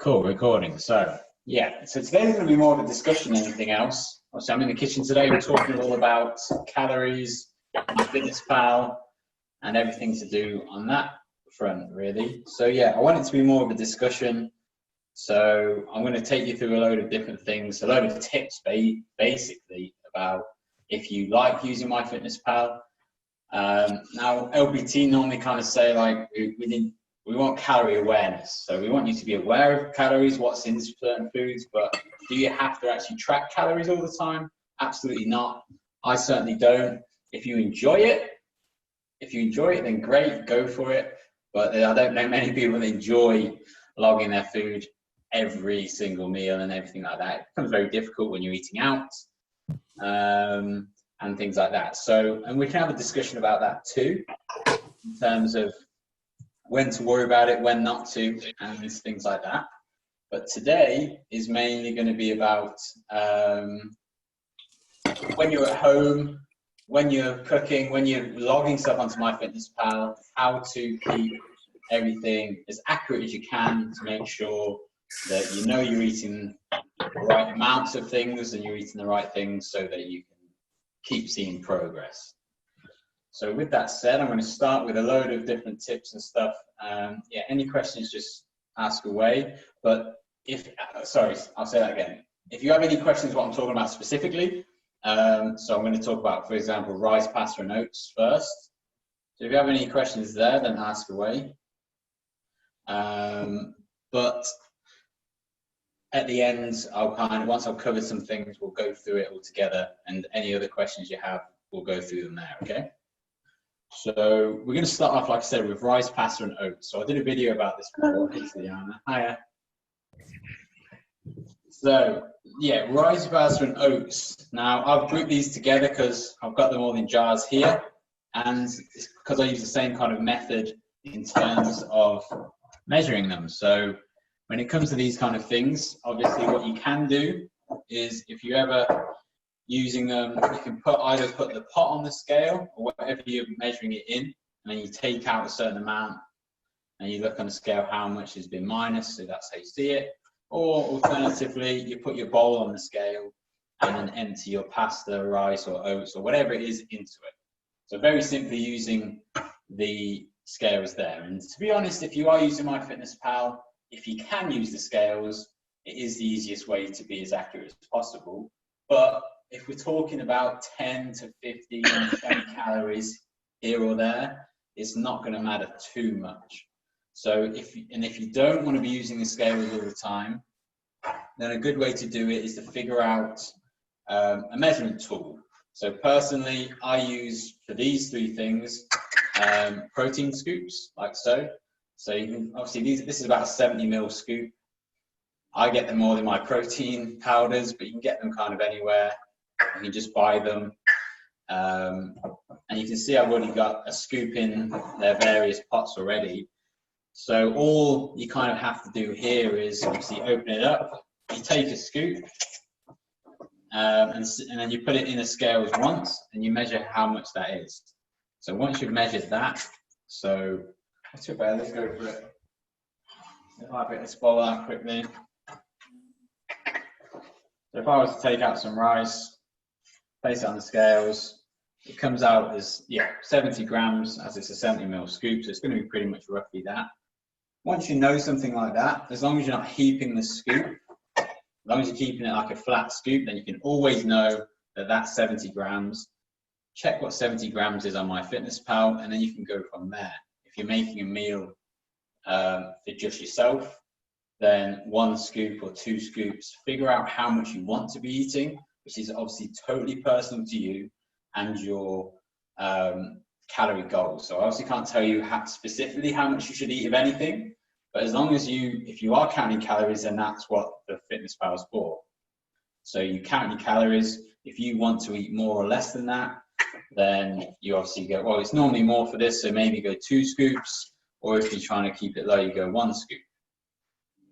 Cool, recording. So, yeah, so today's going to be more of a discussion than anything else. Obviously, I'm in the kitchen today. We're talking all about calories, MyFitnessPal, and everything to do on that front, really. So, yeah, I want it to be more of a discussion. So, I'm going to take you through a load of different things, a load of tips, basically, about if you like using MyFitnessPal. Now, LPT normally kind of say, like, we want calorie awareness. So we want you to be aware of calories, what's in certain foods, but do you have to actually track calories all the time? Absolutely not. I certainly don't. If you enjoy it, then great, go for it. But I don't know many people that enjoy logging their food every single meal and everything like that. It becomes very difficult when you're eating out and things like that. So, and we can have a discussion about that too, in terms of when to worry about it, when not to, and things like that. But today is mainly going to be about when you're at home, when you're cooking, when you're logging stuff onto MyFitnessPal, how to keep everything as accurate as you can to make sure that you know you're eating the right amounts of things and you're eating the right things so that you can keep seeing progress. So with that said, I'm going to start with a load of different tips and stuff. Yeah, any questions, just ask away. But sorry, I'll say that again. If you have any questions what I'm talking about specifically, so I'm going to talk about, for example, rice, pasta and oats first. So if you have any questions there, then ask away. But at the end, once I've covered some things, we'll go through it all together, and any other questions you have, we'll go through them there, okay? So we're going to start off, like I said, with rice, pasta and oats. So I did a video about this before. Thanks, Liana. Hiya. So yeah, rice, pasta and oats. Now I've grouped these together because I've got them all in jars here, and it's because I use the same kind of method in terms of measuring them. So when it comes to these kind of things, obviously what you can do is, if you ever using them, you can either put the pot on the scale or whatever you're measuring it in, and then you take out a certain amount and you look on the scale how much has been minus, so that's how you see it. Or alternatively, you put your bowl on the scale and then empty your pasta, rice or oats or whatever it is into it. So very simply using the scales there. And to be honest, if you are using MyFitnessPal, if you can use the scales, it is the easiest way to be as accurate as possible. But if we're talking about 10 to 15, 20 calories here or there, it's not going to matter too much. So if you don't want to be using the scales all the time, then a good way to do it is to figure out a measurement tool. So personally, I use, for these three things, protein scoops, like so. So you can, obviously, this is about a 70 ml scoop. I get them all in my protein powders, but you can get them kind of anywhere. You can just buy them. And you can see I've already got a scoop in their various pots already. So all you kind of have to do here is obviously open it up. You take a scoop and then you put it in the scales once and you measure how much that is. So once you've measured that, so let's go for it. If I put this bowl out quickly. So if I was to take out some rice, place it on the scales, it comes out as, yeah, 70 grams, as it's a 70 ml scoop, so it's going to be pretty much roughly that. Once you know something like that, as long as you're not heaping the scoop, as long as you're keeping it like a flat scoop, then you can always know that that's 70 grams. Check what 70 grams is on MyFitnessPal, and then you can go from there. If you're making a meal for just yourself, then 1 scoop or 2 scoops, figure out how much you want to be eating, which is obviously totally personal to you and your calorie goals. So I obviously can't tell you specifically how much you should eat of anything, but as long as if you are counting calories, then that's what the MyFitnessPal is for. So you count your calories. If you want to eat more or less than that, then you obviously go, well, it's normally more for this, so maybe go 2 scoops, or if you're trying to keep it low, you go 1 scoop.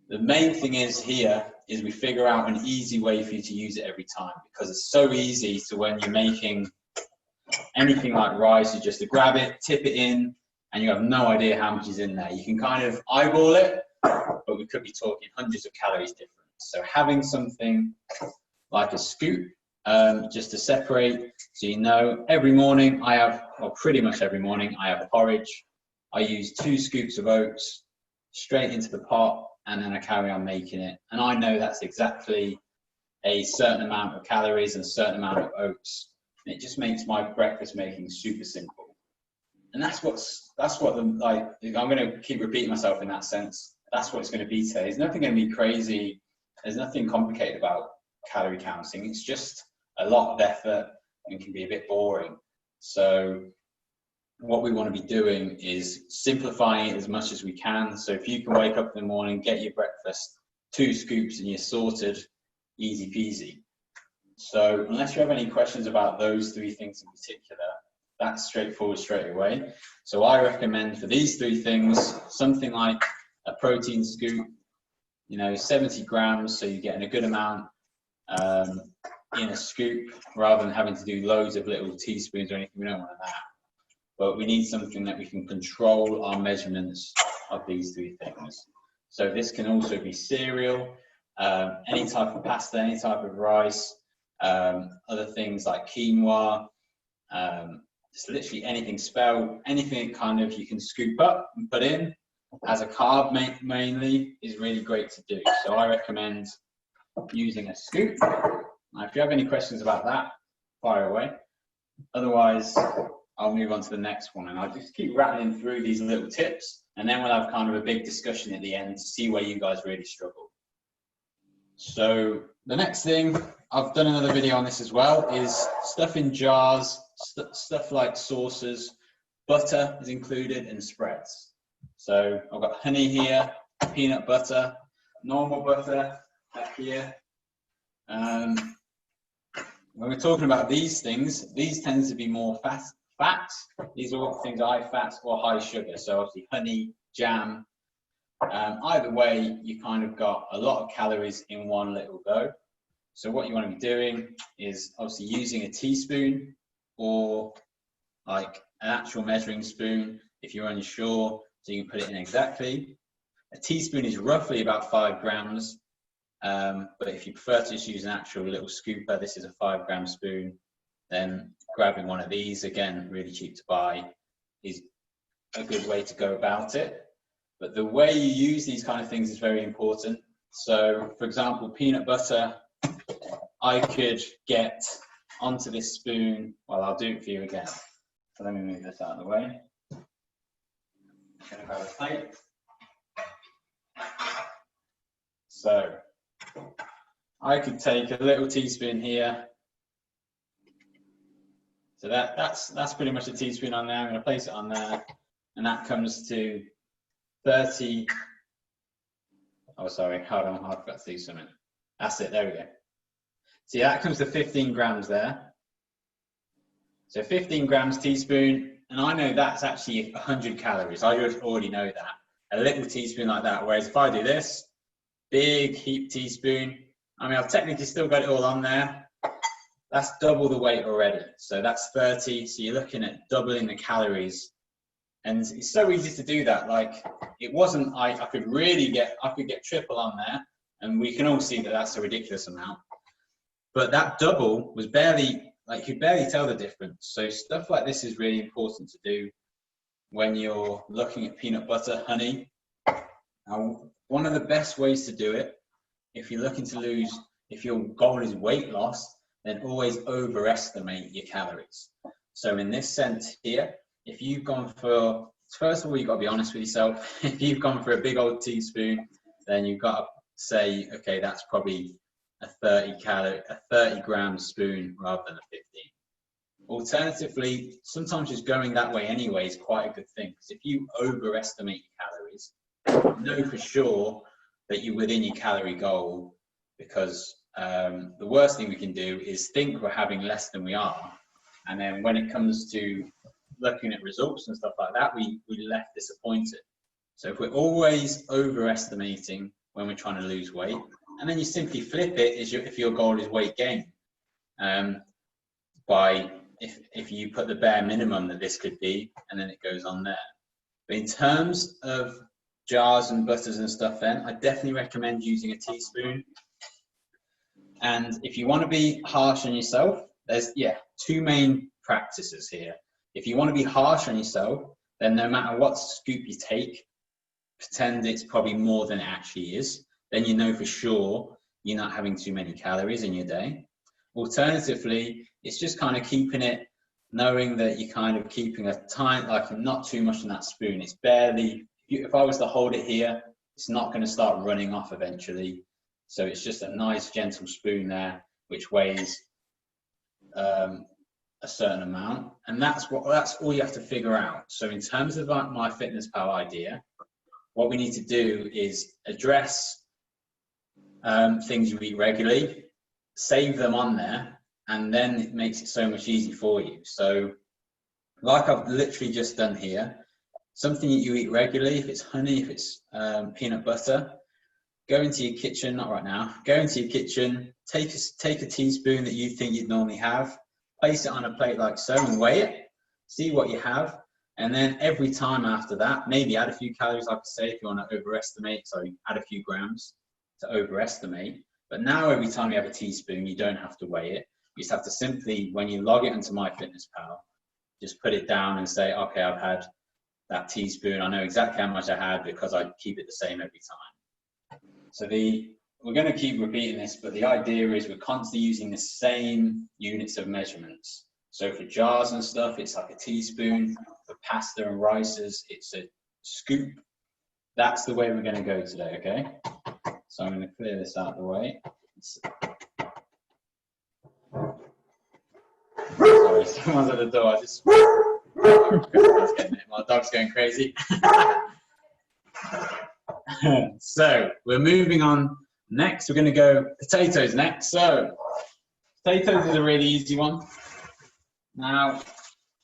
The main thing is here is we figure out an easy way for you to use it every time, because it's so easy to, when you're making anything like rice, you just grab it, tip it in, and you have no idea how much is in there. You can kind of eyeball it, but we could be talking hundreds of calories difference. So having something like a scoop, just to separate, so you know, every morning I have, or pretty much every morning, I have porridge. I use 2 scoops of oats straight into the pot, and then I carry on making it. And I know that's exactly a certain amount of calories and a certain amount of oats. And it just makes my breakfast making super simple. And that's what the, like, I'm going to keep repeating myself in that sense. That's what it's going to be today. There's nothing going to be crazy. There's nothing complicated about calorie counting. It's just a lot of effort and can be a bit boring. So what we want to be doing is simplifying it as much as we can. So if you can wake up in the morning, get your breakfast, 2 scoops, and you're sorted, easy peasy. So unless you have any questions about those 3 things in particular, that's straightforward straight away. So I recommend for these 3 things, something like a protein scoop, you know, 70 grams, so you're getting a good amount in a scoop, rather than having to do loads of little teaspoons or anything. We don't want that. But we need something that we can control our measurements of these 3 things. So this can also be cereal, any type of pasta, any type of rice, other things like quinoa, just literally anything, spelt, anything kind of you can scoop up and put in as a carb mainly is really great to do. So I recommend using a scoop. Now, if you have any questions about that, fire away. Otherwise, I'll move on to the next one, and I'll just keep rattling through these little tips, and then we'll have kind of a big discussion at the end to see where you guys really struggle. So the next thing, I've done another video on this as well, is stuff in jars, stuff like sauces, butter is included, and spreads. So I've got honey here, peanut butter, normal butter back here. When we're talking about these things, these tend to be more fats. These are all things high fats or high sugar. So obviously honey, jam. Either way, you kind of got a lot of calories in one little go. So what you want to be doing is obviously using a teaspoon or like an actual measuring spoon if you're unsure, so you can put it in exactly. A teaspoon is roughly about 5 grams. But if you prefer to just use an actual little scooper, this is a 5 gram spoon, then grabbing one of these, again, really cheap to buy, is a good way to go about it. But the way you use these kind of things is very important. So for example, peanut butter, I could get onto this spoon. Well, I'll do it for you again. So let me move this out of the way. I'm going to grab a plate. So I could take a little teaspoon here. So that's pretty much a teaspoon on there. I'm going to place it on there, and that comes to 30. Oh, sorry, hold on, I've got to do something. That's it, there we go. See, that comes to 15 grams there. So 15 grams teaspoon, and I know that's actually 100 calories. I already know that. A little teaspoon like that, whereas if I do this, big heap teaspoon, I mean, I've technically still got it all on there. That's double the weight already. So that's 30. So you're looking at doubling the calories. And it's so easy to do that. Like, it wasn't, I could get triple on there. And we can all see that that's a ridiculous amount. But that double was barely, like, you could barely tell the difference. So stuff like this is really important to do when you're looking at peanut butter, honey. Now, one of the best ways to do it, if you're looking to lose, if your goal is weight loss, then always overestimate your calories. So in this sense here, if you've gone for, first of all, you've got to be honest with yourself. If you've gone for a big old teaspoon, then you've got to say, okay, that's probably a 30 gram spoon rather than a 15. Alternatively, sometimes just going that way anyway is quite a good thing, because if you overestimate your calories, you know for sure that you're within your calorie goal, because the worst thing we can do is think we're having less than we are, and then when it comes to looking at results and stuff like that, we're left disappointed. So if we're always overestimating when we're trying to lose weight, and then you simply flip it if your goal is weight gain, by if you put the bare minimum that this could be, and then it goes on there. But in terms of jars and butters and stuff in, I definitely recommend using a teaspoon. And if you want to be harsh on yourself, there's, two main practices here. If you want to be harsh on yourself, then no matter what scoop you take, pretend it's probably more than it actually is. Then you know for sure you're not having too many calories in your day. Alternatively, it's just kind of keeping it, knowing that you're kind of keeping a tiny, like not too much in that spoon. It's barely, if I was to hold it here, it's not going to start running off eventually. So it's just a nice gentle spoon there, which weighs a certain amount. And that's all you have to figure out. So in terms of like my MyFitnessPal idea, what we need to do is address things you eat regularly, save them on there, and then it makes it so much easier for you. So like I've literally just done here, something that you eat regularly, if it's honey, if it's peanut butter, go into your kitchen, not right now, go into your kitchen, take a teaspoon that you think you'd normally have, place it on a plate like so and weigh it, see what you have, and then every time after that, maybe add a few calories, like I say, if you want to overestimate, sorry, add a few grams to overestimate. But now every time you have a teaspoon, you don't have to weigh it. You just have to simply, when you log it into MyFitnessPal, just put it down and say, okay, I've had that teaspoon. I know exactly how much I had because I keep it the same every time. So we're going to keep repeating this, but the idea is we're constantly using the same units of measurements. So for jars and stuff, it's like a teaspoon. For pasta and rices, it's a scoop. That's the way we're going to go today, okay? So I'm going to clear this out of the way. Sorry, someone's at the door. My dog's going crazy. So we're moving on. Next, we're going to go potatoes next. So potatoes is a really easy one. Now,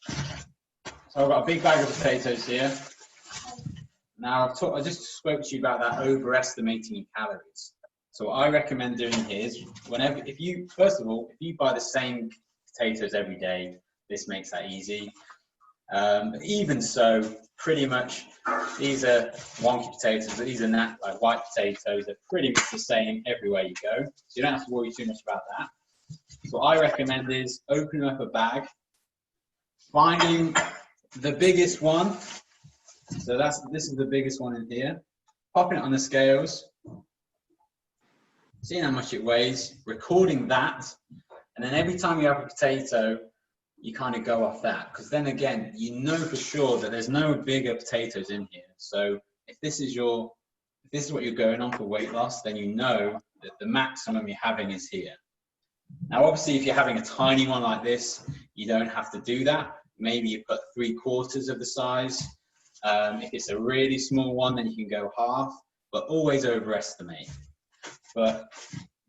so I've got a big bag of potatoes here. Now, I just spoke to you about that overestimating your calories. So what I recommend doing here is first of all, if you buy the same potatoes every day, this makes that easy. But even so, pretty much these are wonky potatoes, but these are not like white potatoes. They're pretty much the same everywhere you go. So you don't have to worry too much about that. So what I recommend is opening up a bag, finding the biggest one. So this is the biggest one in here. Popping it on the scales, seeing how much it weighs, recording that, and then every time you have a potato, you kind of go off that, because then again, you know for sure that there's no bigger potatoes in here. So if this is what you're going on for weight loss, then you know that the maximum you're having is here. Now, obviously, if you're having a tiny one like this, you don't have to do that. Maybe you put 3/4 of the size. If it's a really small one, then you can go half, but always overestimate. But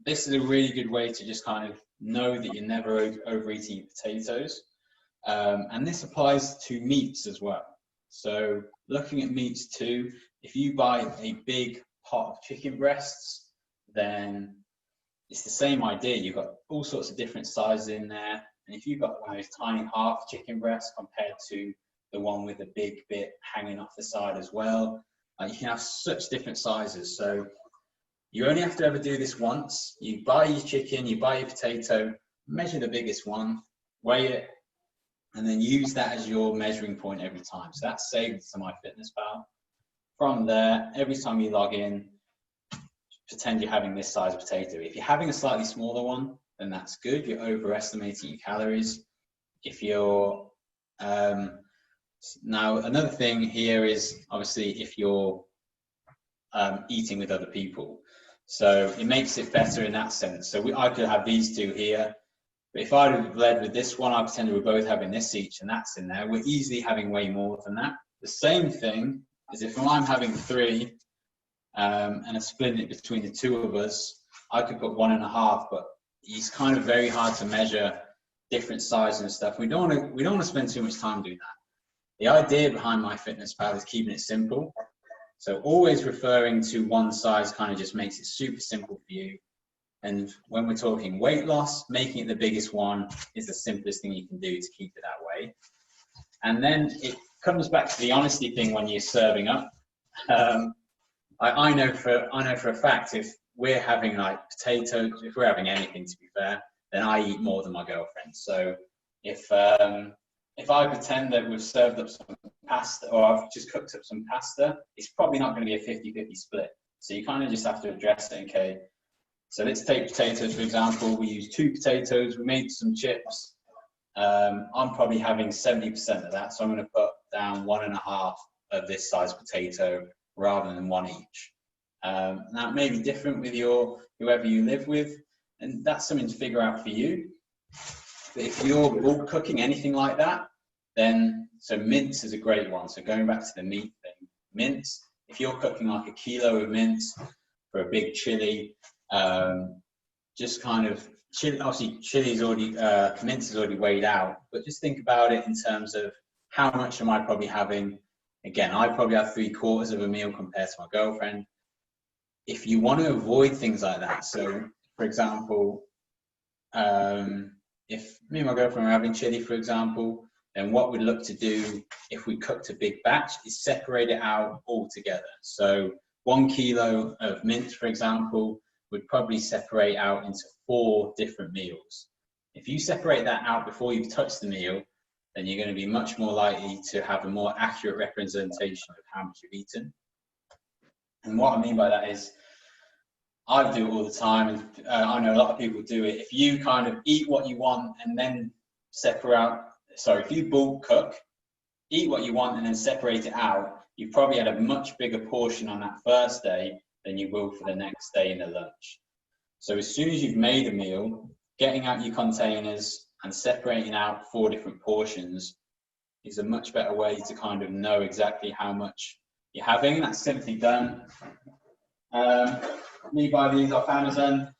this is a really good way to just kind of know that you're never overeating your potatoes. And this applies to meats as well. So looking at meats too, if you buy a big pot of chicken breasts, then it's the same idea. You've got all sorts of different sizes in there. And if you've got one of those tiny half chicken breasts compared to the one with a big bit hanging off the side as well, you can have such different sizes. So you only have to ever do this once. You buy your chicken, you buy your potato, measure the biggest one, weigh it, and then use that as your measuring point every time. So that's saved to MyFitnessPal. From there, every time you log in, pretend you're having this size potato. If you're having a slightly smaller one, then that's good. You're overestimating your calories. If you're now, another thing here is obviously if you're eating with other people. So it makes it better in that sense. So I could have these two here, but if I'd have led with this one, I pretend we're both having this each and that's in there. We're easily having way more than that. The same thing is if I'm having 3 and I'm splitting it between the 2 of us, I could put 1.5, but it's kind of very hard to measure different sizes and stuff. We don't want to spend too much time doing that. The idea behind MyFitnessPal is keeping it simple. So always referring to one size kind of just makes it super simple for you. And when we're talking weight loss, making it the biggest one is the simplest thing you can do to keep it that way. And then it comes back to the honesty thing when you're serving up. I know for a fact if we're having like potatoes, if we're having anything to be fair, then I eat more than my girlfriend. So if I pretend that we've served up some pasta or I've just cooked up some pasta, it's probably not going to be a 50-50 split. So you kind of just have to address it. Okay, so let's take potatoes for example. We use 2 potatoes. We made some chips. I'm probably having 70% of that, so I'm going to put down 1.5 of this size potato rather than 1 each. Now it may be different with whoever you live with, and that's something to figure out for you. But if you're bulk cooking anything like that, then so mince is a great one. So going back to the meat thing, mince. If you're cooking like 1 kilo of mince for a big chili, just kind of chili. Obviously, chili's already mince is already weighed out. But just think about it in terms of how much am I probably having. Again, I probably have 3/4 of a meal compared to my girlfriend. If you want to avoid things like that, so for example, if me and my girlfriend were having chili, for example, then what we'd look to do if we cooked a big batch is separate it out all together. So 1 kilo of mince, for example, would probably separate out into 4 different meals. If you separate that out before you've touched the meal, then you're going to be much more likely to have a more accurate representation of how much you've eaten. And what I mean by that is, I do it all the time, and I know a lot of people do it. If you kind of eat what you want and then if you bulk cook, eat what you want and then separate it out, you've probably had a much bigger portion on that first day than you will for the next day in the lunch. So as soon as you've made a meal, getting out your containers and separating out 4 different portions is a much better way to kind of know exactly how much you're having. That's simply done. Me buy these off Amazon.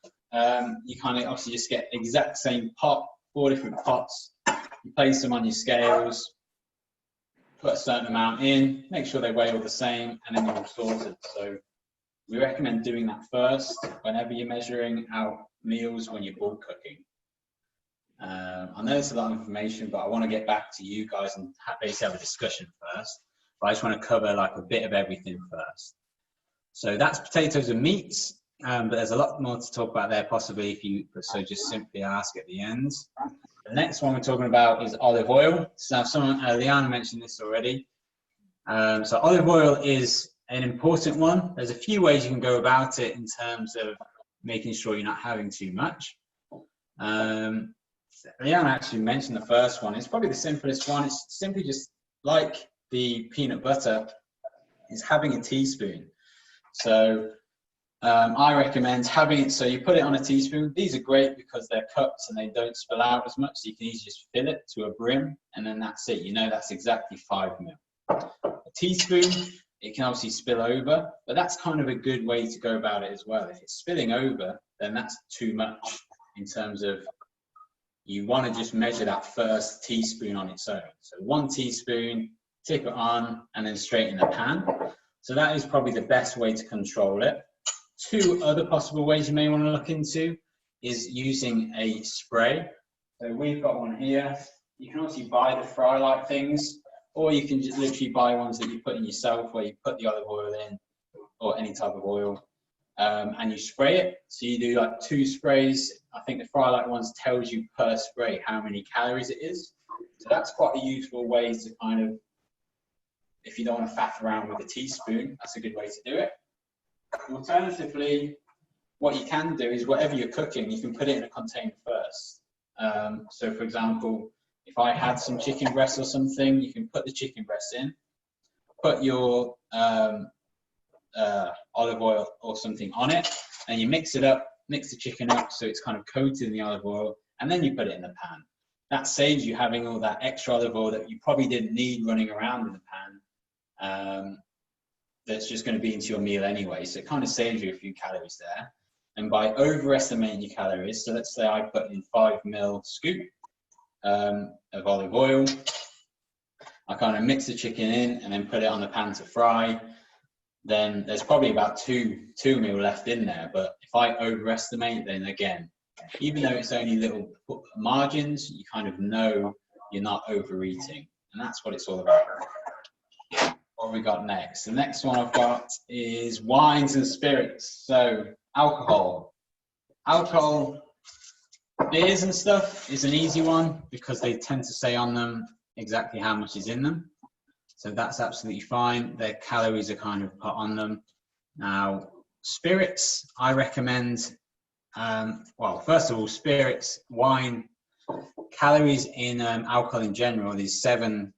You kind of obviously just get the exact same pot, 4 different pots. You place them on your scales, put a certain amount in, make sure they weigh all the same, and then you're all sorted. So we recommend doing that first whenever you're measuring out meals when you're bulk cooking. I know it's a lot of information, but I want to get back to you guys and basically have a discussion first. But I just want to cover like a bit of everything first. So that's potatoes and meats, but there's a lot more to talk about there possibly if you just simply ask at the end. The next one we're talking about is olive oil. So Liana mentioned this already. So olive oil is an important one. There's a few ways you can go about it in terms of making sure you're not having too much. Liana actually mentioned the first one. It's probably the simplest one. It's simply just like the peanut butter, is having a teaspoon. So I recommend having it, so you put it on a teaspoon. These are great because they're cups and they don't spill out as much, so you can easily just fill it to a brim, and then that's it. You know that's exactly 5 ml. A teaspoon, it can obviously spill over, but that's kind of a good way to go about it as well. If it's spilling over, then that's too much in terms of you want to just measure that first teaspoon on its own. So 1 teaspoon, tip it on, and then straight in the pan. So that is probably the best way to control it. 2 other possible ways you may want to look into is using a spray. So we've got one here. You can also buy the fry-like things, or you can just literally buy ones that you put in yourself, where you put the olive oil in, or any type of oil, and you spray it. So you do like 2 sprays. I think the fry-like ones tells you per spray how many calories it is. So that's quite a useful way to kind of, if you don't want to faff around with a teaspoon, that's a good way to do it. Alternatively, what you can do is whatever you're cooking, you can put it in a container first. So for example, if I had some chicken breast or something, you can put the chicken breast in, put your olive oil or something on it, and you mix it up, mix the chicken up so it's kind of coated in the olive oil, and then you put it in the pan. That saves you having all that extra olive oil that you probably didn't need running around in the pan. That's just going to be into your meal anyway, so it kind of saves you a few calories there. And by overestimating your calories, so let's say I put in 5 ml scoop of olive oil, I kind of mix the chicken in and then put it on the pan to fry, then there's probably about 2 ml left in there. But if I overestimate, then again, even though it's only little margins, you kind of know you're not overeating, and that's what it's all about. we got next? The next one I've got is wines and spirits. So alcohol. Alcohol, beers and stuff is an easy one because they tend to say on them exactly how much is in them. So that's absolutely fine. Their calories are kind of put on them. Now, spirits, I recommend, well, first of all, spirits, wine, calories in alcohol in general is seven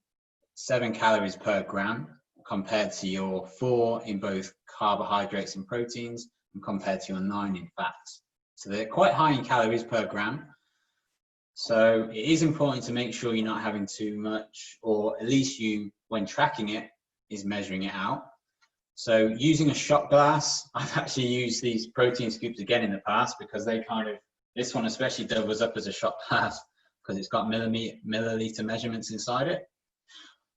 calories per gram compared to your 4 in both carbohydrates and proteins and compared to your 9 in fats. So they're quite high in calories per gram. So it is important to make sure you're not having too much, or at least you, when tracking it, is measuring it out. So using a shot glass, I've actually used these protein scoops again in the past because they kind of, this one especially doubles up as a shot glass because it's got milliliter measurements inside it.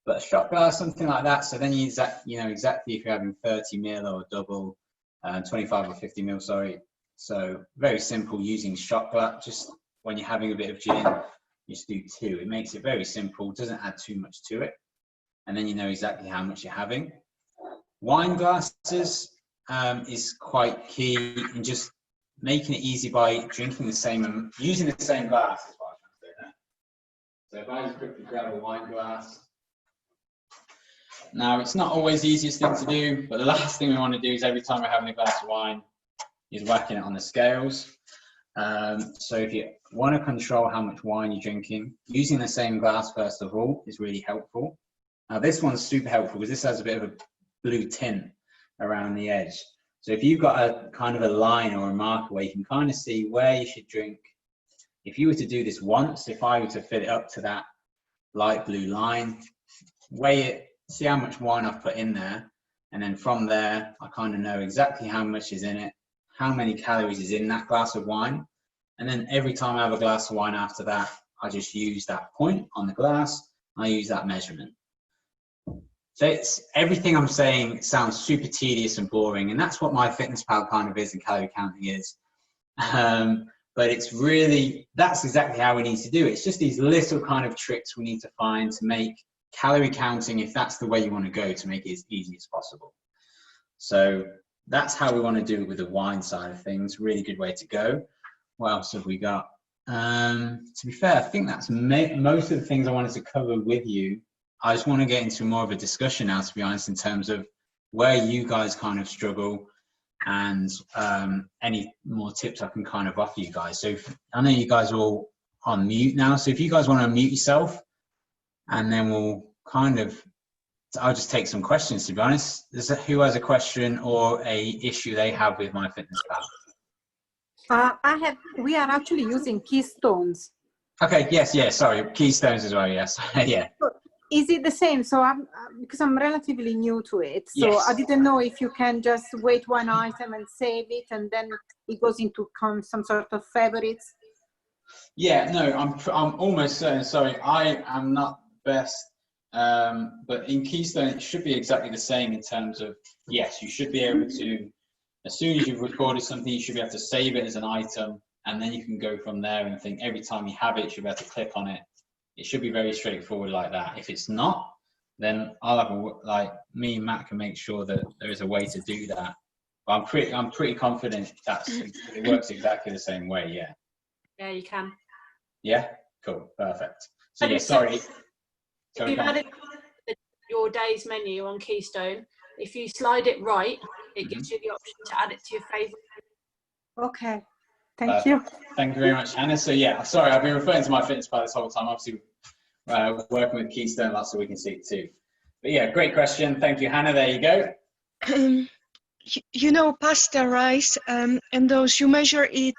But a shot glass, something like that, so then you know exactly if you're having 30 ml or double, 25 or 50 ml, sorry. So very simple using shot glass, just when you're having a bit of gin, you just do 2. It makes it very simple, doesn't add too much to it. And then you know exactly how much you're having. Wine glasses is quite key in just making it easy by drinking the same, using the same glass is what I'm trying to say there. So if I just quickly grab a wine glass. Now, it's not always the easiest thing to do, but the last thing we want to do is every time we're having a glass of wine is whacking it on the scales. So if you want to control how much wine you're drinking, using the same glass first of all is really helpful. Now this one's super helpful because this has a bit of a blue tint around the edge. So if you've got a kind of a line or a marker where you can kind of see where you should drink, if you were to do this once, if I were to fit it up to that light blue line, weigh it, see how much wine I've put in there, and then from there I kind of know exactly how much is in it, how many calories is in that glass of wine, and then every time I have a glass of wine after that, I just use that point on the glass, I use that measurement. So it's, everything I'm saying sounds super tedious and boring, and that's what MyFitnessPal kind of is and calorie counting is. But it's really, that's exactly how we need to do it. It's just these little kind of tricks we need to find to make calorie counting, if that's the way you want to go, to make it as easy as possible. So that's how we want to do it with the wine side of things. Really good way to go. What else have we got? To be fair, I think that's most of the things I wanted to cover with you. I just want to get into more of a discussion now, to be honest, in terms of where you guys kind of struggle and any more tips I can kind of offer you guys. So I know you guys are all on mute now, so if you guys want to unmute yourself, and then we'll kind of, I'll just take some questions, to be honest. Who has a question or a issue they have with MyFitnessPal? We are actually using Keystones. Okay, yes, sorry, Keystones as well, yes. Yeah. Is it the same? So because I'm relatively new to it, so yes. I didn't know if you can just weight one item and save it, and then it goes into some sort of favorites. Yeah, no, I'm almost certain. Sorry, I am not best, but in Keystone it should be exactly the same in terms of, yes, you should be able to, as soon as you've recorded something, you should be able to save it as an item, and then you can go from there and think every time you have it, you should be able to click on it. It should be very straightforward like that. If it's not, then I'll have me and Matt can make sure that there is a way to do that. But I'm pretty confident it works exactly the same way. Yeah. Yeah, you can. Yeah. Cool. Perfect. So yeah, sorry. If you've added your day's menu on Keystone, if you slide it right, it gives you the option to add it to your favorite. Okay. Thank you. Thank you very much, Hannah. So yeah, sorry, I've been referring to MyFitnessPal this whole time. Obviously, working with Keystone, lots so we can see it too. But yeah, great question. Thank you, Hannah. There you go. You know, pasta, rice, and those, you measure it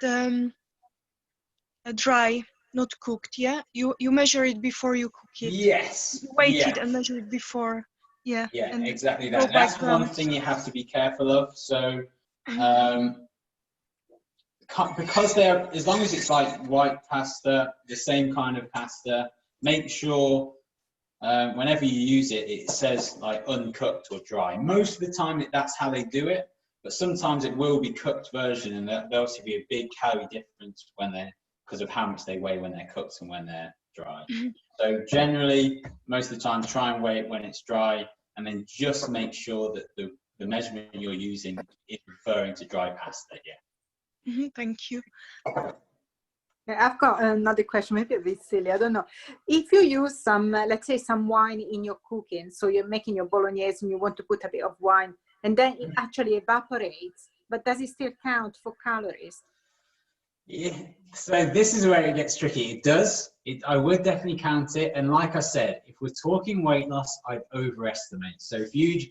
dry, not cooked. Yeah, you measure it before you cook it. Yes. You weight it and measure it before. Yeah. Yeah, and exactly that. That's one thing you have to be careful of. So. Because they're, as long as it's like white pasta, the same kind of pasta, make sure whenever you use it, it says like uncooked or dry. Most of the time that's how they do it, but sometimes it will be cooked version, and there'll also be a big calorie difference when they're, because of how much they weigh when they're cooked and when they're dry. So generally, most of the time, try and weigh it when it's dry, and then just make sure that the measurement you're using is referring to dry pasta. Yeah. Thank you. I've got another question, maybe a bit silly, I don't know. If you use some, let's say some wine in your cooking, so you're making your bolognese and you want to put a bit of wine, and then it actually evaporates, but does it still count for calories? Yeah, so this is where it gets tricky. It does. I would definitely count it. And like I said, if we're talking weight loss, I'd overestimate. So if you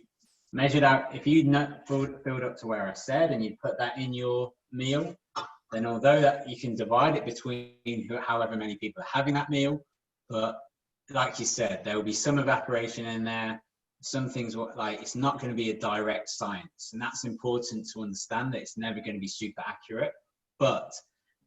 measured out, if you filled up to where I said, and you put that in your meal, then although that you can divide it between however many people are having that meal, but like you said, there will be some evaporation in there. Some things like it's not going to be a direct science, and that's important to understand that it's never going to be super accurate. But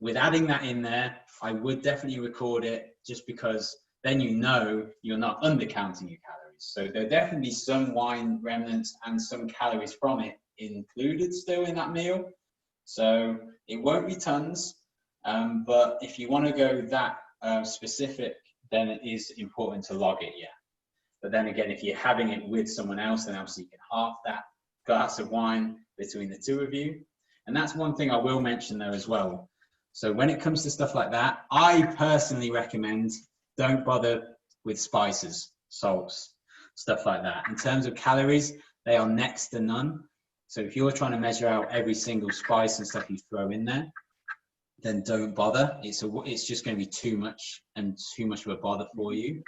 with adding that in there, I would definitely record it, just because then you know you're not undercounting your calories. So there'll definitely be some wine remnants and some calories from it included still in that meal. So it won't be tons, but if you want to go that specific, then it is important to log it, yeah. But then again, if you're having it with someone else, then obviously you can half that glass of wine between the two of you. And that's one thing I will mention though as well. So when it comes to stuff like that, I personally recommend don't bother with spices, salts, stuff like that. In terms of calories, they are next to none. So if you're trying to measure out every single spice and stuff you throw in there, then don't bother. It's just going to be too much and too much of a bother for you.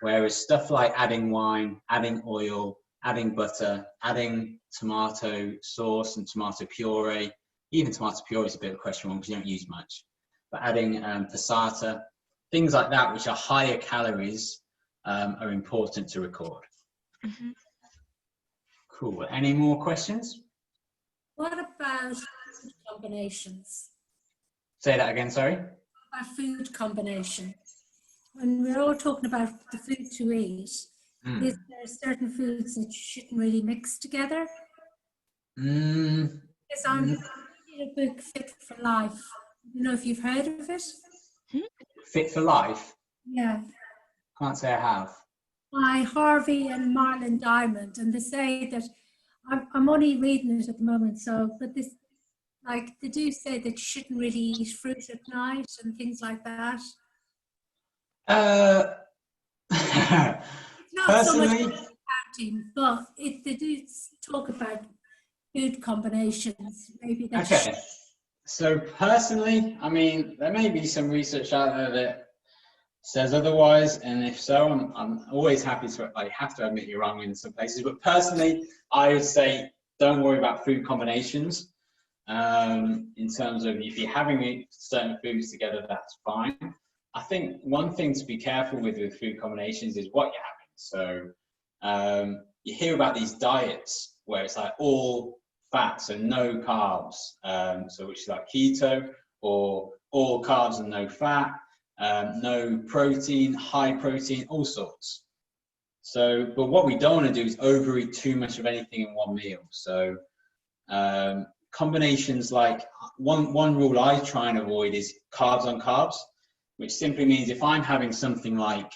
Whereas stuff like adding wine, adding oil, adding butter, adding tomato sauce and tomato puree, even tomato puree is a bit of a question one because you don't use much, but adding passata, things like that, which are higher calories, are important to record. Cool. Any more questions? What about food combinations? Say that again, sorry. About food combination. When we're all talking about the food to eat, is there certain foods that you shouldn't really mix together? Because I'm reading a book, Fit for Life. I don't know if you've heard of it. Fit for Life? Yeah. Can't say I have. By Harvey and Marlon Diamond, and they say that I'm only reading it at the moment. So, but this, like, they do say that you shouldn't really eat fruit at night and things like that. Not Personally, so much counting, but they do talk about food combinations. Maybe that's okay. So personally, I mean, there may be some research out there that says otherwise, and if so, I'm always happy to. I have to admit you're wrong in some places, but personally, I would say don't worry about food combinations. In terms of if you're having certain foods together, that's fine. I think one thing to be careful with food combinations is what you're having. So you hear about these diets where it's like all fat, so no carbs, so which is like keto, or all carbs and no fat, no protein, high protein, all sorts. So, but what we don't want to do is overeat too much of anything in one meal. So combinations like one rule I try and avoid is carbs on carbs, which simply means if I'm having something like,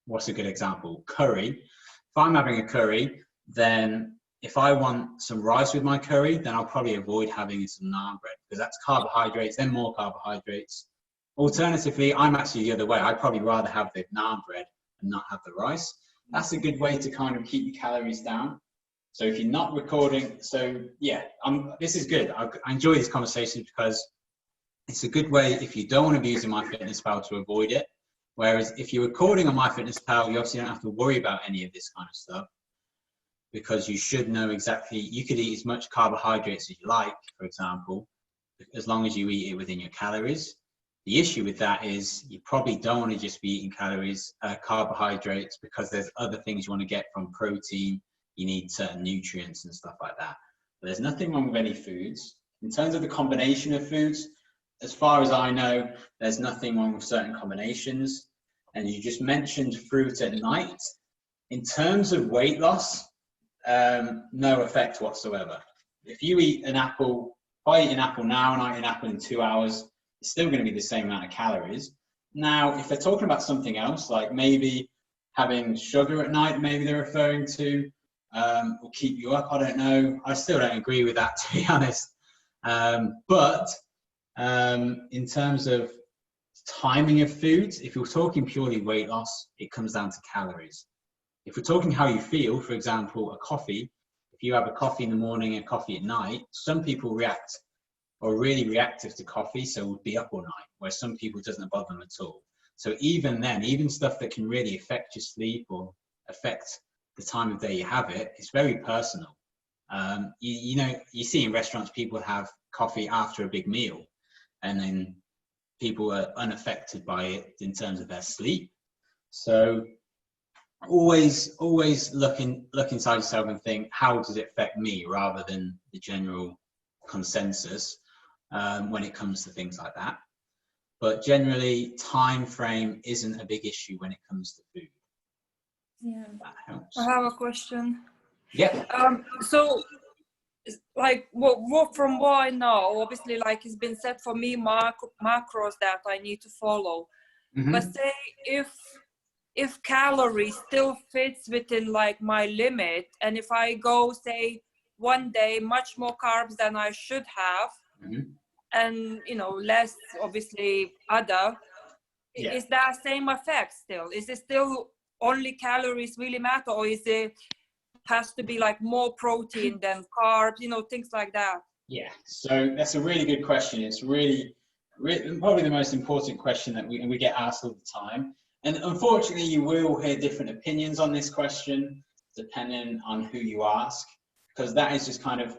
what's a good example? Curry. If I'm having a curry, then if I want some rice with my curry, then I'll probably avoid having some naan bread because that's carbohydrates, then more carbohydrates. Alternatively, I'm actually the other way. I'd probably rather have the naan bread and not have the rice. That's a good way to kind of keep your calories down. So if you're not recording, so yeah, this is good. I enjoy these conversations because it's a good way if you don't want to be using MyFitnessPal to avoid it. Whereas if you're recording on MyFitnessPal, you obviously don't have to worry about any of this kind of stuff because you should know exactly, you could eat as much carbohydrates as you like, for example, as long as you eat it within your calories. The issue with that is you probably don't want to just be eating carbohydrates because there's other things you want to get from protein. You need certain nutrients and stuff like that. But there's nothing wrong with any foods. In terms of the combination of foods, as far as I know, there's nothing wrong with certain combinations. And you just mentioned fruit at night. In terms of weight loss, no effect whatsoever. If you eat an apple, if I eat an apple now and I eat an apple in 2 hours, it's still going to be the same amount of calories. Now, if they're talking about something else, like maybe having sugar at night, maybe they're referring to, will keep you up. I don't know. I still don't agree with that, to be honest. But in terms of timing of foods, if you're talking purely weight loss, it comes down to calories. If we're talking how you feel, for example, a coffee, if you have a coffee in the morning and a coffee at night, some people react or are really reactive to coffee, so will be up all night, where some people it doesn't bother them at all. So even then, even stuff that can really affect your sleep or affect the time of day you have it, it's very personal. You know, you see in restaurants, people have coffee after a big meal, and then people are unaffected by it in terms of their sleep. So always look inside yourself and think, how does it affect me, rather than the general consensus when it comes to things like that. But generally, time frame isn't a big issue when it comes to food. Yeah. That helps. I have a question. Yeah. So, like, what from what I know, obviously, like it's been set for me macros that I need to follow. Mm-hmm. But say if calorie still fits within like my limit, and if I go say one day much more carbs than I should have, Mm-hmm. and you know less obviously other, Yeah. is that same effect still? Is it still only calories really matter, or is it has to be like more protein than carbs, you know, things like that? Yeah, so that's a really good question. It's really probably the most important question that we get asked all the time. And unfortunately, you will hear different opinions on this question, depending on who you ask, because that is just kind of,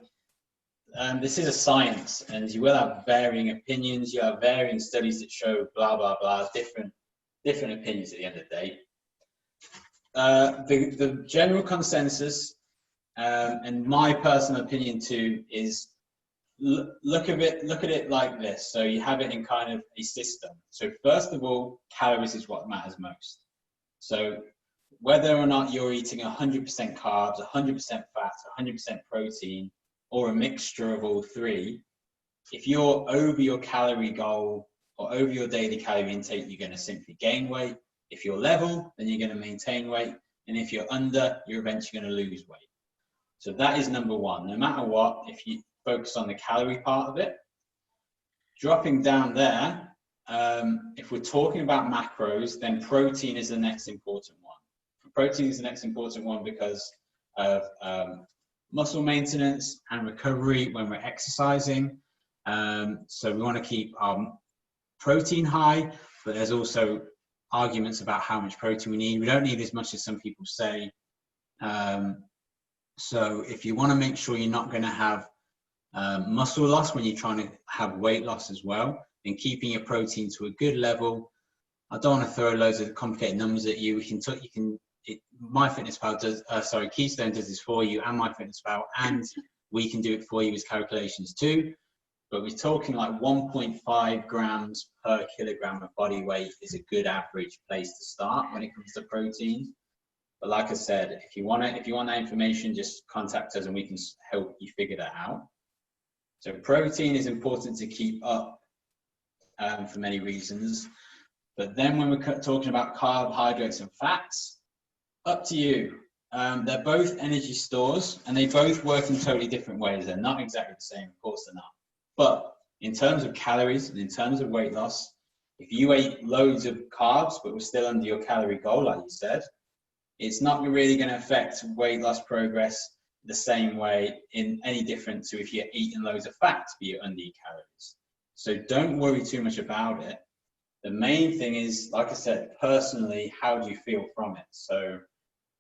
this is a science, and you will have varying opinions. You have varying studies that show blah, blah, blah, different opinions at the end of the day. The general consensus, and my personal opinion too, is look at it like this. So you have it in kind of a system. So first of all, calories is what matters most. So whether or not you're eating 100% carbs, 100% fat, 100% protein, or a mixture of all three, if you're over your calorie goal or over your daily calorie intake, you're going to simply gain weight. If you're level, then you're going to maintain weight. And if you're under, you're eventually going to lose weight. So that is number one. No matter what, if you focus on the calorie part of it, dropping down there, if we're talking about macros, then protein is the next important one. Protein is the next important one because of muscle maintenance and recovery when we're exercising. So we want to keep our protein high, but there's also arguments about how much protein we need. We don't need as much as some people say. So if you want to make sure you're not going to have muscle loss when you're trying to have weight loss as well, then keeping your protein to a good level. I don't want to throw loads of complicated numbers at you. MyFitnessPal does, Keystone does this for you, and MyFitnessPal, and we can do it for you as calculations too. But we're talking like 1.5 grams per kilogram of body weight is a good average place to start when it comes to protein. But like I said, if you want that information, just contact us and we can help you figure that out. So protein is important to keep up for many reasons. But then when we're talking about carbohydrates and fats, up to you. They're both energy stores, and they both work in totally different ways. They're not exactly the same, of course they're not. But in terms of calories and in terms of weight loss, if you ate loads of carbs but were still under your calorie goal, like you said, it's not really going to affect weight loss progress the same way, in any different to if you're eating loads of fat but you're under your calories. So don't worry too much about it. The main thing is, like I said, personally, how do you feel from it? So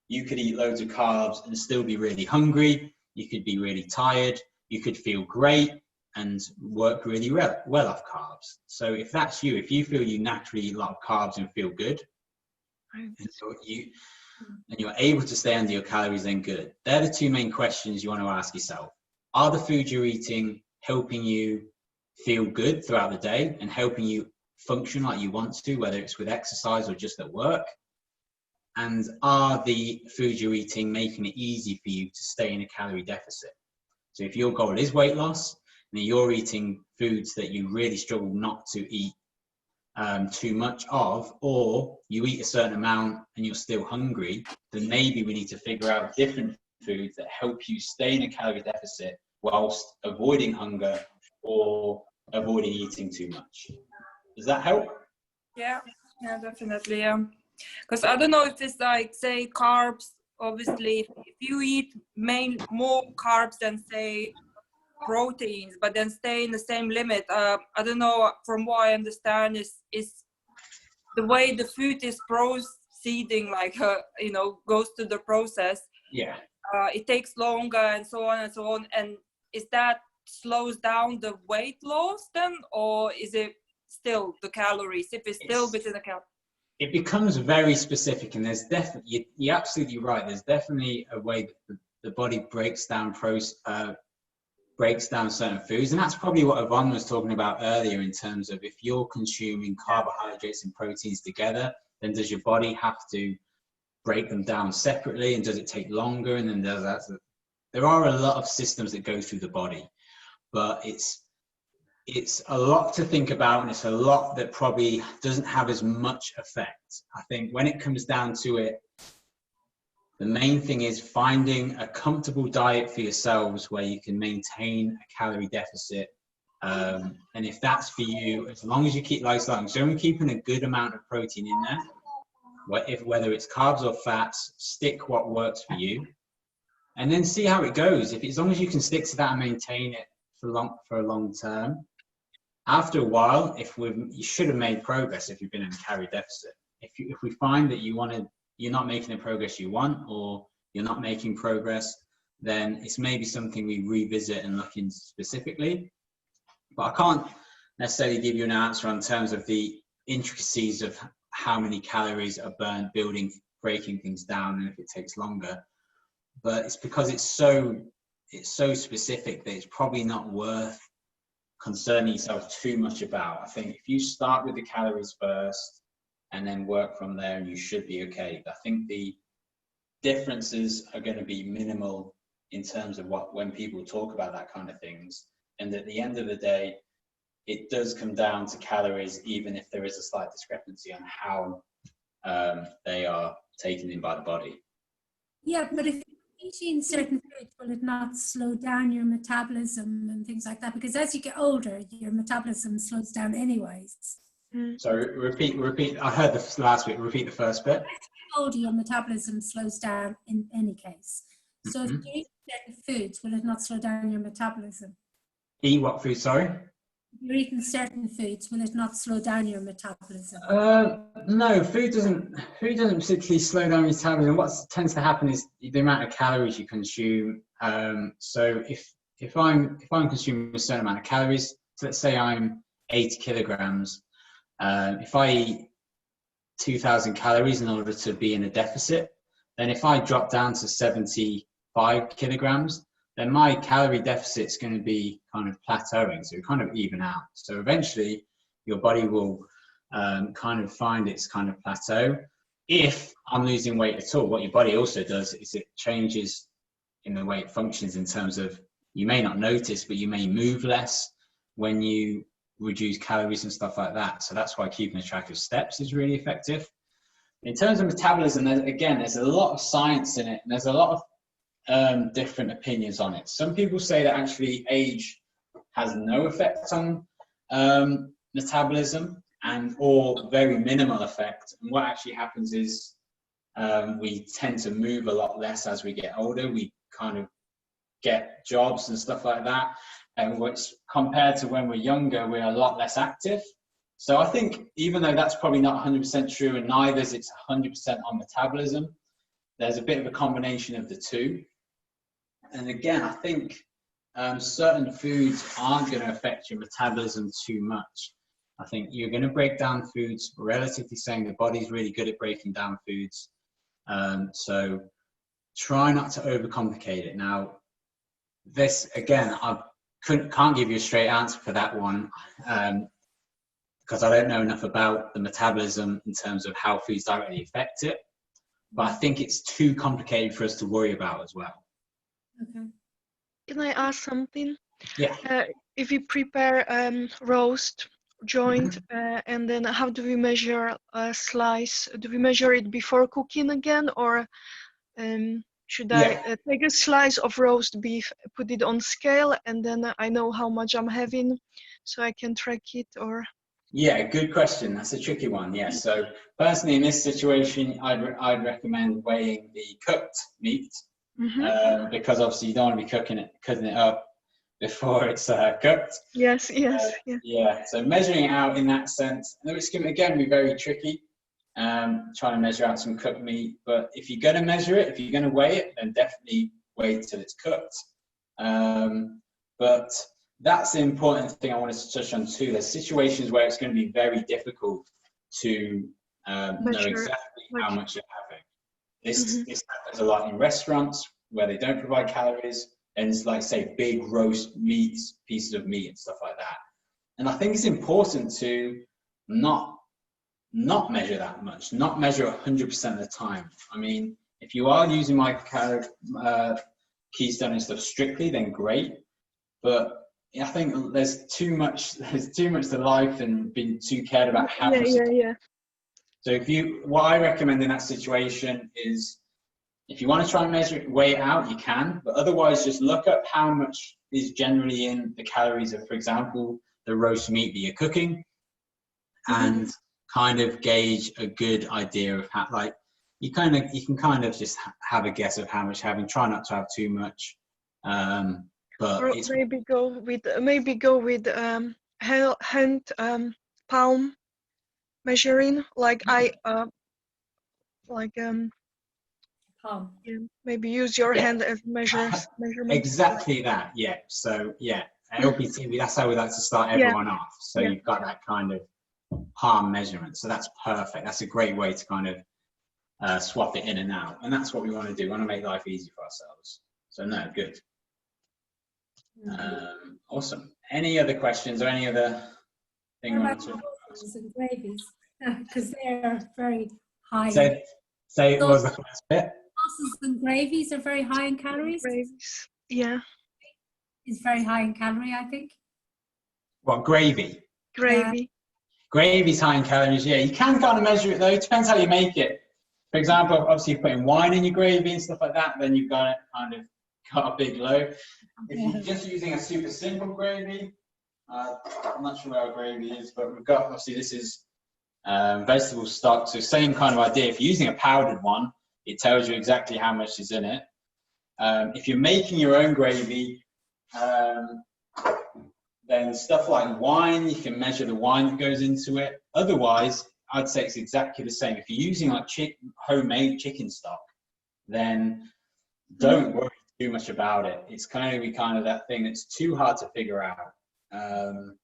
you could eat loads of carbs and still be really hungry. You could be really tired. You could feel great and work really well off carbs. So if that's you, if you feel you naturally eat a lot of carbs and feel good, and so you're able to stay under your calories, then good. They're the two main questions you want to ask yourself. Are the foods you're eating helping you feel good throughout the day and helping you function like you want to, whether it's with exercise or just at work? And are the foods you're eating making it easy for you to stay in a calorie deficit? So if your goal is weight loss, and you're eating foods that you really struggle not to eat too much of, or you eat a certain amount and you're still hungry, then maybe we need to figure out different foods that help you stay in a calorie deficit whilst avoiding hunger or avoiding eating too much. Does that help? Yeah, definitely. Yeah, because I don't know if it's like, say, carbs. Obviously, if you eat more carbs than, say, proteins, but then stay in the same limit. I don't know. From what I understand, is the way the food is proceeding, like goes through the process. Yeah. It takes longer, and so on and so on. And is that slows down the weight loss then, or is it still the calories? If it's still within the calories. It becomes very specific, and there's definitely, you're absolutely right. There's definitely a way that the body breaks down certain foods, and that's probably what Yvonne was talking about earlier in terms of if you're consuming carbohydrates and proteins together, then does your body have to break them down separately, and does it take longer? And then there are a lot of systems that go through the body, but it's a lot to think about, and it's a lot that probably doesn't have as much effect. I think when it comes down to it, the main thing is finding a comfortable diet for yourselves where you can maintain a calorie deficit. And if that's for you, as long as you keep lifestyle, so I'm keeping a good amount of protein in there, whether it's carbs or fats, stick what works for you, and then see how it goes. As long as you can stick to that and maintain it for a long term, after a while, you should have made progress if you've been in a calorie deficit. If we find that you're not making the progress you want, or you're not making progress, then it's maybe something we revisit and look into specifically. But I can't necessarily give you an answer in terms of the intricacies of how many calories are burned breaking things down, and if it takes longer. But it's because it's so specific that it's probably not worth concerning yourself too much about. I think if you start with the calories first and then work from there, you should be okay. I think the differences are going to be minimal in terms of when people talk about that kind of things. And at the end of the day, it does come down to calories, even if there is a slight discrepancy on how they are taken in by the body. Yeah, but if you're eating certain foods, will it not slow down your metabolism and things like that? Because as you get older, your metabolism slows down anyways. So repeat. I heard the last bit. Repeat the first bit. As you get older, your metabolism slows down in any case. So if you eat certain foods, will it not slow down your metabolism? Eat what food, sorry? If you're eating certain foods, will it not slow down your metabolism? No, food doesn't particularly slow down your metabolism. What tends to happen is the amount of calories you consume. So if I'm consuming a certain amount of calories, so let's say I'm 80 kilograms, if I eat 2,000 calories in order to be in a deficit, then if I drop down to 75 kilograms, then my calorie deficit is going to be kind of plateauing, so kind of even out. So eventually your body will kind of find its kind of plateau. If I'm losing weight at all, what your body also does is it changes in the way it functions, in terms of, you may not notice, but you may move less when you reduce calories and stuff like that. So that's why keeping a track of steps is really effective. In terms of metabolism, there's a lot of science in it, and there's a lot of different opinions on it. Some people say that actually age has no effect on metabolism, or very minimal effect. And what actually happens is we tend to move a lot less as we get older. We kind of get jobs and stuff like that, and which, compared to when we're younger, we're a lot less active. So I think, even though that's probably not 100% true, and neither is it's 100% on metabolism, there's a bit of a combination of the two. And again, I think certain foods aren't going to affect your metabolism too much. I think you're going to break down foods, relatively saying the body's really good at breaking down foods. So try not to overcomplicate it. Now, this, again, I can't give you a straight answer for that one, because I don't know enough about the metabolism in terms of how foods directly affect it. But I think it's too complicated for us to worry about as well. Okay. Can I ask something? Yeah. If we prepare roast joint, and then how do we measure a slice? Do we measure it before cooking again, or Should I take a slice of roast beef, put it on scale, and then I know how much I'm having, so I can track it? Or yeah, good question. That's a tricky one. Yeah. So personally, in this situation, I'd recommend weighing the cooked meat because obviously you don't want to be cutting it up before it's cooked. Yes, yeah. Yeah. So measuring it out in that sense, which can again be very tricky. Trying to measure out some cooked meat, but if you're going to measure it, if you're going to weigh it, then definitely wait till it's cooked. But that's the important thing I wanted to touch on too. There's situations where it's going to be very difficult to know exactly how much you're having. This happens a lot in restaurants where they don't provide calories, and it's like, say, big roast meats, pieces of meat and stuff like that. And I think it's important to not measure that much, not measure 100% of the time. I mean, if you are using my Keystone and stuff strictly, then great. But I think there's too much to life and being too cared about how much. So what I recommend in that situation is, if you want to try and measure it, weigh it out, you can. But otherwise, just look up how much is generally in the calories of, for example, the roast meat that you're cooking, and kind of gauge a good idea of how, like, you can kind of just have a guess of how much having. Try not to have too much, but or maybe go with hand palm measuring, like Palm. maybe use your hand as measurement. Exactly that. Yeah. So yeah, LPT, that's how we like to start everyone off. So you've got that kind of palm measurement. So that's perfect. That's a great way to kind of swap it in and out. And that's what we want to do. We want to make life easy for ourselves. So no, good. Awesome. Any other questions or any other thing you want to talk about? And gravies, because they're very high. Say what was the first bit? Sauces and gravies are very high in calories. Yeah. It's very high in calorie, I think. What, gravy? Gravy. Gravy's high in calories, yeah. You can kind of measure it though. It depends how you make it. For example, obviously you're putting wine in your gravy and stuff like that, then you've got it kind of got a big load. If you're just using a super simple gravy, I'm not sure where our gravy is, but we've got, obviously this is vegetable stock, so same kind of idea. If you're using a powdered one, it tells you exactly how much is in it. If you're making your own gravy, then stuff like wine, you can measure the wine that goes into it. Otherwise, I'd say it's exactly the same. If you're using like homemade chicken stock, then don't worry too much about it. It's kind of that thing that's too hard to figure out. And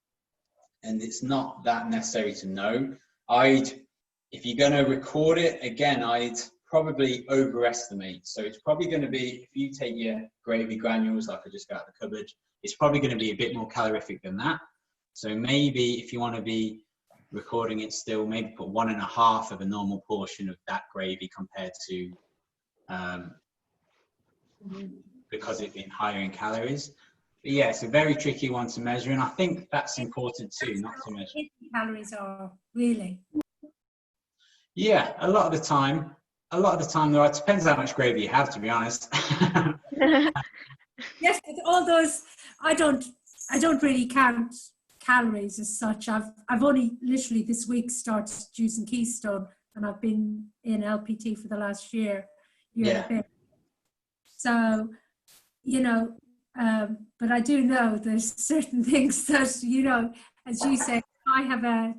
it's not that necessary to know. If you're going to record it, again, I'd probably overestimate. So it's probably going to be, if you take your gravy granules, like I just got out of the cupboard, it's probably going to be a bit more calorific than that. So maybe if you want to be recording it still, maybe put 1.5 of a normal portion of that gravy compared to, because it's been higher in calories. But yeah, it's a very tricky one to measure, and I think that's important too, not to measure. Calories are really. Yeah, a lot of the time though, it depends how much gravy you have, to be honest. Yes, but all those, I don't really count calories as such. I've only literally this week started using Keystone, and I've been in LPT for the last year and a bit. So, but I do know there's certain things that, as you say, I have a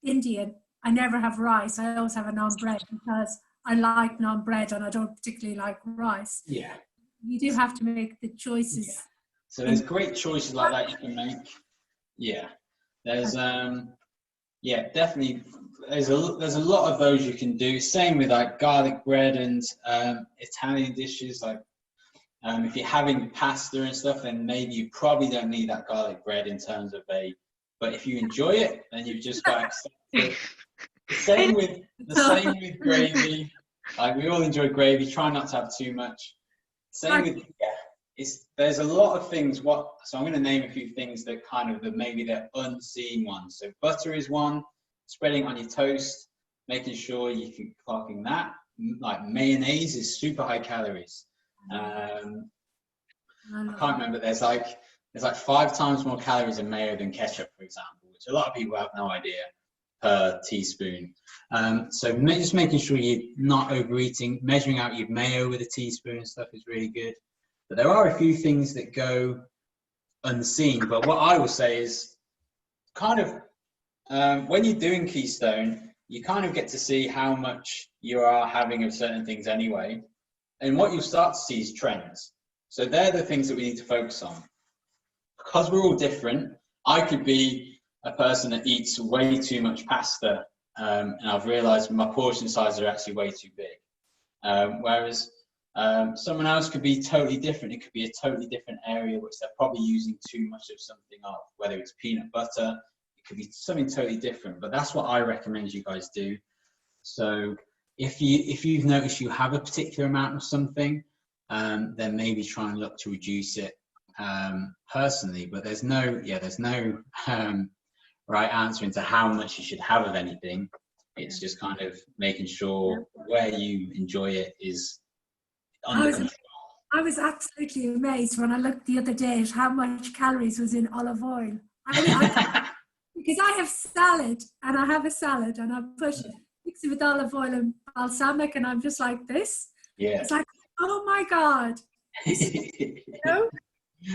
Indian, I never have rice. I always have a naan bread because I like naan bread and I don't particularly like rice. Yeah. You do have to make the choices. Yeah. So there's great choices like that you can make. Yeah. There's definitely there's a lot of those you can do. Same with like garlic bread and Italian dishes, like if you're having pasta and stuff, then maybe you probably don't need that garlic bread in terms of but if you enjoy it, then you've just got to accept it. Same with gravy. Like we all enjoy gravy. Try not to have too much. Same with there's a lot of things. So I'm going to name a few things that kind of maybe they're unseen ones. So butter is one. Spreading on your toast, making sure you can clocking that. Like mayonnaise is super high calories. I can't remember. There's like 5 times more calories in mayo than ketchup, for example, which a lot of people have no idea per teaspoon. So just making sure you're not overeating, measuring out your mayo with a teaspoon and stuff is really good. But there are a few things that go unseen. But what I will say is kind of when you're doing Keystone, you kind of get to see how much you are having of certain things anyway. And what you'll start to see is trends. So they're the things that we need to focus on. Because we're all different, I could be a person that eats way too much pasta, and I've realized my portion sizes are actually way too big. Whereas someone else could be totally different. It could be a totally different area which they're probably using too much of something of, whether it's peanut butter, it could be something totally different. But that's what I recommend you guys do. So if you've noticed you have a particular amount of something, then maybe try and look to reduce it personally. But there's no right answer into how much you should have of anything. It's just kind of making sure where you enjoy it is under control. I was absolutely amazed when I looked the other day at how much calories was in olive oil. Because I have salad, and I have a salad, and I mix it with olive oil and balsamic, and I'm just like this. Yeah. It's like, oh my God. You know?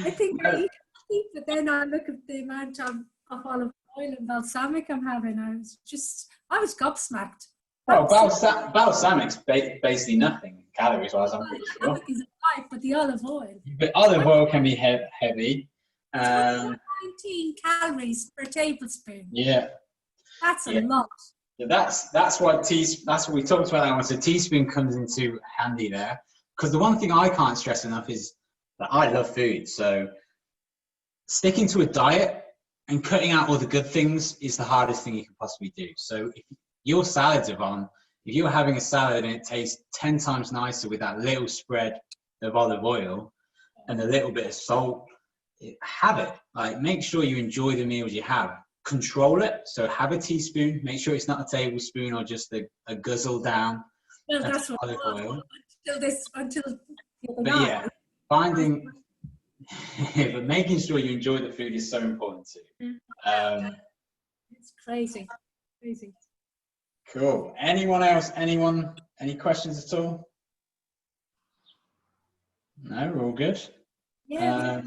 I think I eat, but then I look at the amount of olive oil and balsamic I'm having. I was gobsmacked. Well, balsamic's basically nothing calories-wise, I'm pretty sure. Balsamic is a life, but the olive oil. But olive oil can be heavy. 19 calories per tablespoon. Yeah. That's a lot. So that's what we talked about. That so teaspoon comes into handy there, because the one thing I can't stress enough is that I love food. So sticking to a diet and cutting out all the good things is the hardest thing you can possibly do. So if your salads, Yvonne, if you're having a salad and it tastes 10 times nicer with that little spread of olive oil and a little bit of salt, have it. Like, make sure you enjoy the meals you have. Control it. So have a teaspoon. Make sure it's not a tablespoon or just a guzzle down. Well, that's what olive oil. But but making sure you enjoy the food is so important too. It's crazy. Cool. Anyone else? Any questions at all? No, we're all good. Yeah.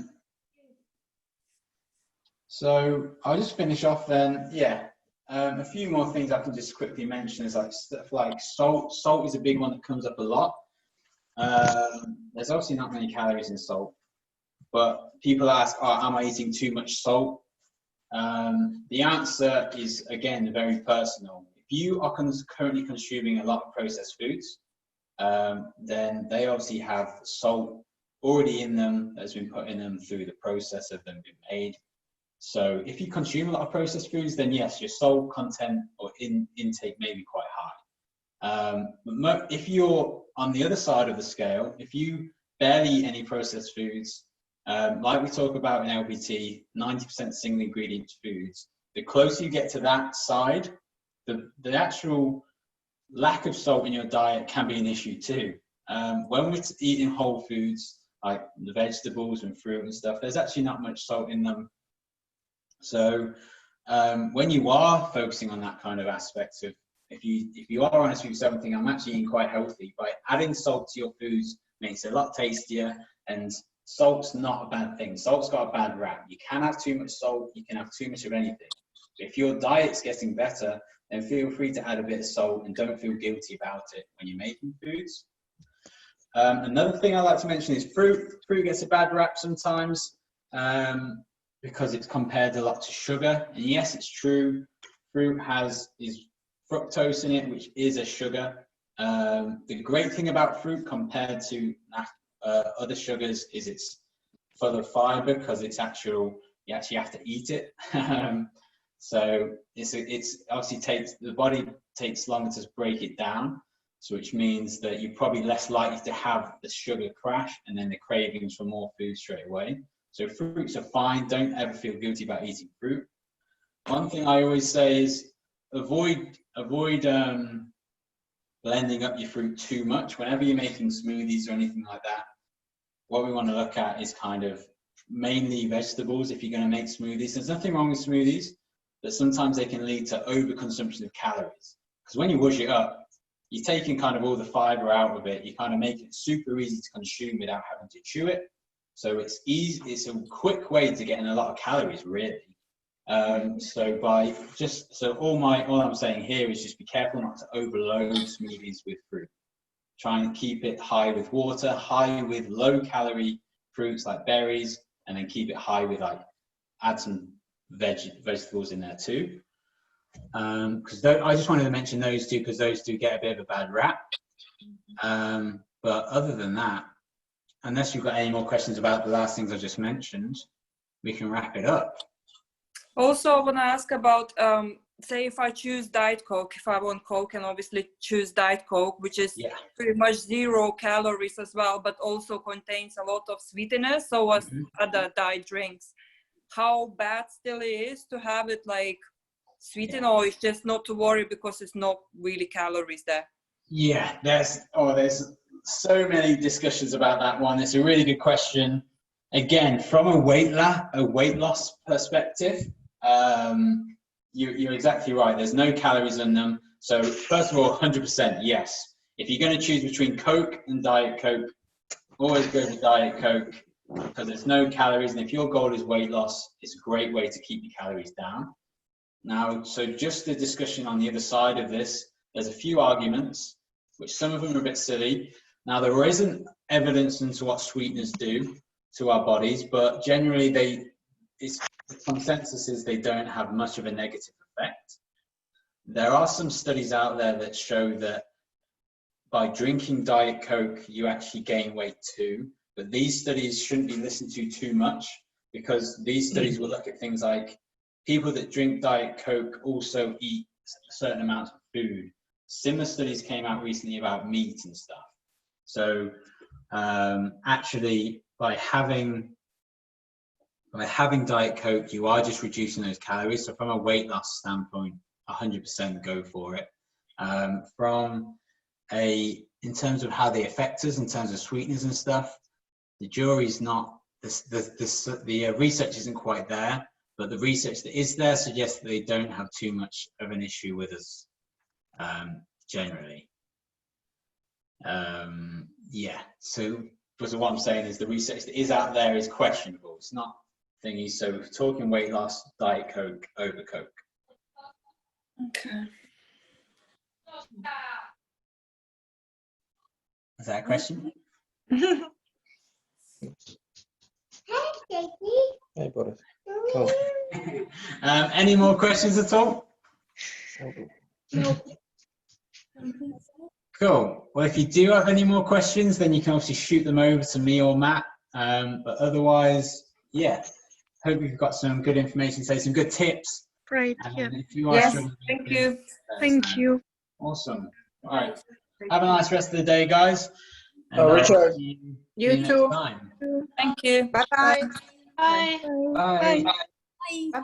So I'll just finish off then. Yeah. A few more things I can just quickly mention is like stuff like salt. Salt is a big one that comes up a lot. There's obviously not many calories in salt, but people ask, am I eating too much salt? The answer is, again, very personal. If you are currently consuming a lot of processed foods, then they obviously have salt already in them that's been put in them through the process of them being made. So if you consume a lot of processed foods, then yes, your salt content or intake may be quite high. But if you're on the other side of the scale, if you barely eat any processed foods, like we talk about in LPT, 90% single ingredient foods, the closer you get to that side, the actual lack of salt in your diet can be an issue too. When we're eating whole foods, like the vegetables and fruit and stuff, there's actually not much salt in them. So when you are focusing on that kind of aspect of, if you are honest with yourself and think, I'm actually eating quite healthy, by adding salt to your foods makes it a lot tastier, and salt's not a bad thing. Salt's got a bad rap. You can have too much salt, you can have too much of anything. If your diet's getting better, then feel free to add a bit of salt and don't feel guilty about it when you're making foods. Another thing I like to mention is fruit. Fruit gets a bad rap sometimes because it's compared a lot to sugar. And yes, it's true. Fruit is fructose in it, which is a sugar. The great thing about fruit compared to other sugars is it's full of fiber, because you actually have to eat it. So it's obviously the body takes longer to break it down, so which means that you're probably less likely to have the sugar crash and then the cravings for more food straight away. So fruits are fine. Don't ever feel guilty about eating fruit. One thing I always say is avoid blending up your fruit too much. Whenever you're making smoothies or anything like that, what we want to look at is kind of mainly vegetables if you're going to make smoothies. There's nothing wrong with smoothies, but sometimes they can lead to overconsumption of calories. Because when you wash it up, you're taking kind of all the fiber out of it. You kind of make it super easy to consume without having to chew it. So it's easy. It's a quick way to get in a lot of calories, really. So all I'm saying here is just be careful not to overload smoothies with fruit. Try and keep it high with water, high with low calorie fruits like berries, and then keep it high with add some vegetables in there too. Because I just wanted to mention those two because those two get a bit of a bad rap. But other than that, unless you've got any more questions about the last things I just mentioned, we can wrap it up. Also, I want to ask about, say if I choose Diet Coke, if I want Coke, and obviously choose Diet Coke, which is pretty much 0 calories as well, but also contains a lot of sweeteners, so as other diet drinks. How bad still it is to have it like sweetened, or it's just not to worry because it's not really calories there? Yeah, there's so many discussions about that one. It's a really good question. Again, from a weight loss perspective, you're exactly right. There's no calories in them. So first of all, 100% yes. If you're going to choose between Coke and Diet Coke, always go for Diet Coke because there's no calories. And if your goal is weight loss, it's a great way to keep your calories down. Now, so just the discussion on the other side of this, there's a few arguments, which some of them are a bit silly. Now, there isn't evidence into what sweeteners do to our bodies, but generally the consensus is they don't have much of a negative effect. There are some studies out there that show that by drinking Diet Coke, you actually gain weight too. But these studies shouldn't be listened to too much because these studies will look at things like people that drink Diet Coke also eat certain amounts of food. Similar studies came out recently about meat and stuff. So actually, by having Diet Coke, you are just reducing those calories. So from a weight loss standpoint, 100% go for it. In terms of how they affect us, in terms of sweeteners and stuff, the jury's not. The research isn't quite there, but the research that is there suggests that they don't have too much of an issue with us generally. So what I'm saying is the research that is out there is questionable. It's not thingy. So if we're talking weight loss, Diet Coke over Coke. Okay. Is that a question? Hey, Boris. Come on. Any more questions at all? No. Cool. Well, if you do have any more questions, then you can obviously shoot them over to me or Matt. But otherwise, yeah, hope you've got some good information, say some good tips. Great. Yeah. If you are Yes, struggling, thank you. Thank you. Awesome. All right. Have a nice rest of the day, guys. And Richard. You too. Next time. Thank you. Bye-bye. Bye. Bye. Bye. Bye-bye.